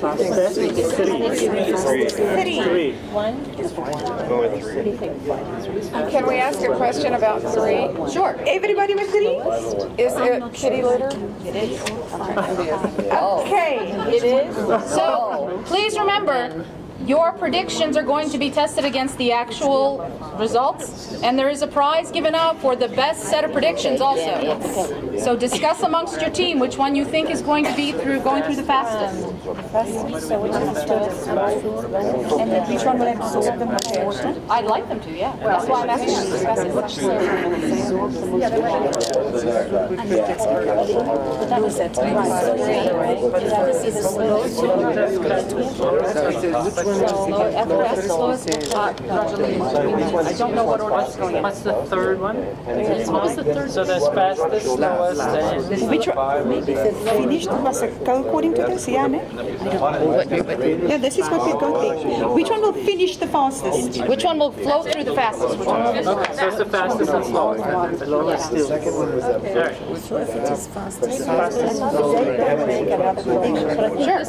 Three. Can we ask a question about 3? Sure. Everybody with 3? Is it kitty litter? It is. Okay, it is. So please remember, your predictions are going to be tested against the actual results, and there is a prize given out for the best set of predictions also. So discuss amongst your team which one you think is going to be going through the fastest. So which is the first? And then which one will absorb the most water? I'd like them to, yeah. That's why I'm asking you to discuss it. I don't know what order it's going in. What's the third one? What was the third? So there's fastest, slowest, and... Which one? Maybe the finished must go according to this, yeah, no? Yeah, this is what we've got there. Which one will finish the fastest? Which one will flow through the fastest? Which one will Okay, so it's the fastest and slowest. The lowest still. Alright. So if it is fastest. Sure.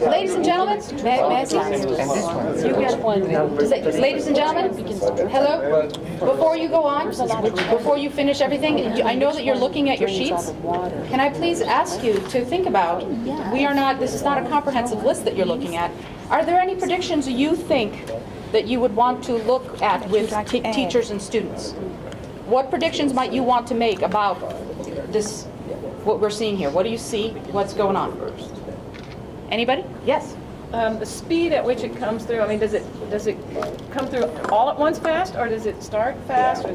Ladies and gentlemen, may I see? You get one. Ladies and gentlemen, hello. Before you go on, before you finish everything, I know that you're looking at your sheets. Can I please ask you to think about, this is not a comprehensive list that you're looking at. Are there any predictions you think that you would want to look at with teachers and students? What predictions might you want to make about this, what we're seeing here? What do you see? What's going on? Anybody? Yes. The speed at which it comes through, I mean, does it come through all at once fast, or does it start fast,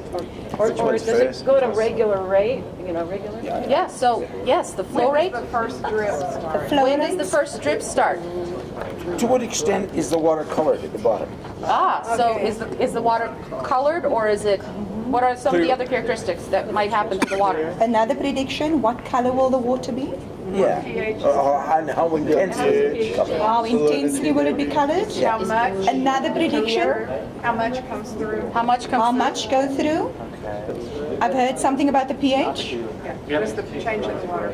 or does it go at a regular rate, regular? Yeah, so, yes, the flow rate. The first drip start. When does the first drip start? To what extent is the water colored at the bottom? So is the water colored, or is it, what are some of the other characteristics that might happen to the water? Another prediction, what color will the water be? Yeah. And how intensely? How intensely will it be colored? How much? Another prediction. How much comes through? How much comes How through? much go through? I've heard something about the pH. Just the change in the water.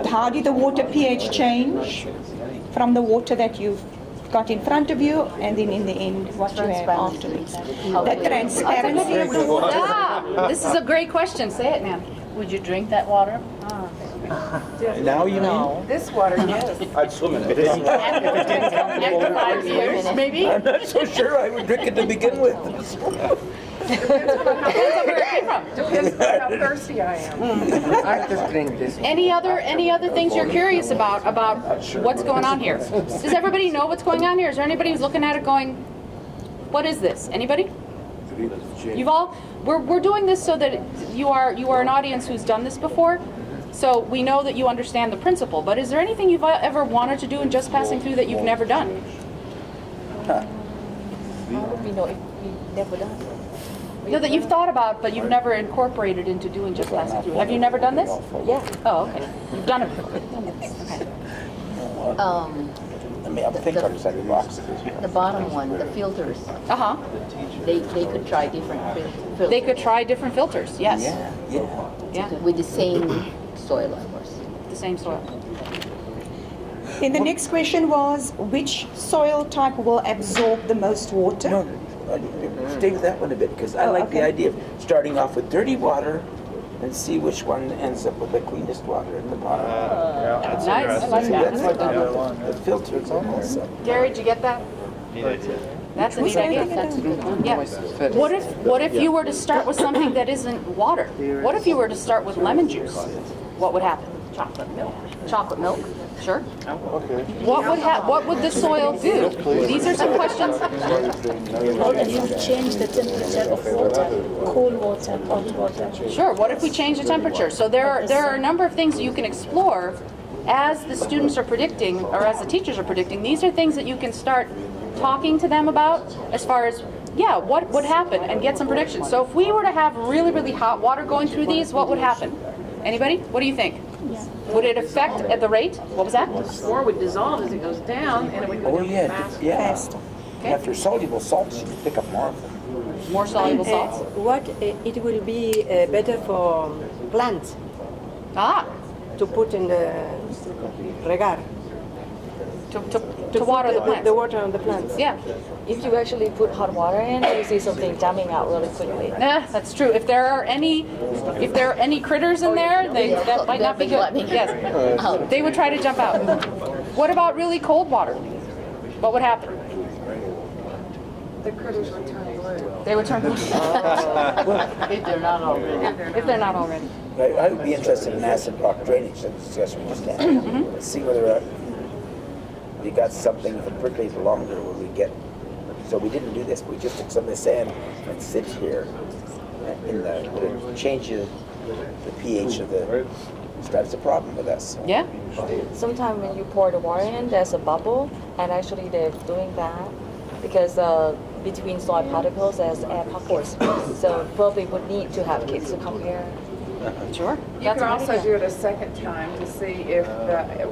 How did the water pH change from the water that you've got in front of you, and then in the end what you have afterwards? The transparency of the water. This is a great question. Say it, ma'am. Would you drink that water? Now you mean? This water, yes. I'd swim in it. After 5 years, maybe? I'm not so sure I would drink it to begin with. Depends on where it came from. Depends on how thirsty I am. I just drink this. Any other things you're curious about what's going on here? Does everybody know what's going on here? Is there anybody who's looking at it going, what is this? Anybody? You've all, we're doing this so that you are an audience who's done this before, so we know that you understand the principle. But is there anything you've ever wanted to do in just passing through that you've never done? How would we know if we've never done it? No, that you've thought about, but you've never incorporated into doing just passing through. Have you never done this? Yeah. Oh, okay. You've done it before. I think outside the box. The bottom one, the filters, Uh-huh. they could try different filters. They could try different filters, yes. Yeah. With the same soil, of course. The same soil. Then the next question was, which soil type will absorb the most water? No, stay with that one a bit, because I like the idea of starting off with dirty water and see which one ends up with the cleanest water at the bottom. Nice. I like That's that. what the filters also. Gary, did you get that? That's a neat idea. That's a good one. Yeah. What if you were to start with something that isn't water? What if you were to start with lemon juice? What would happen? Chocolate milk. Chocolate milk. Sure. What would the soil do? These are some questions. What if you change the temperature of water? Cold water, hot water? Sure. What if we change the temperature? So there are a number of things that you can explore as the students are predicting, or as the teachers are predicting. These are things that you can start talking to them about as far as, what would happen, and get some predictions. So if we were to have really, really hot water going through these, what would happen? Anybody? What do you think? Yeah. Would it affect at the rate? What was that? Or would dissolve as it goes down, and it would go down faster. Okay. After soluble salts, you can pick up more of them. More soluble salts. What it will be better for plants Ah, to put in the regar. to water the plants. The water on the plants. Yeah. If you actually put hot water in, you see something dumping out really quickly. Yeah, that's true. If there are any critters in there, that might not be good. Yes. They would try to jump out. What about really cold water? What would happen? The critters would turn blue. They would turn blue. If they're not already. If they're not already. I would be interested in acid rock drainage, that discussion we just had. See whether we got something, if it percolates longer, will we get. So we didn't do this, we just took some of the sand and sit here would it change the pH of the. That's a problem with us. Yeah. Sometimes when you pour the water in, there's a bubble, and actually they're doing that because between soil particles there's air pockets. So probably would need to have kids to compare. Sure. You can also do it a second time to see if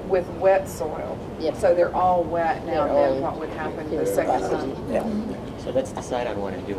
with wet soil. Yep. So they're all wet now. Then what would happen the second time? Yeah. So let's decide on what to do.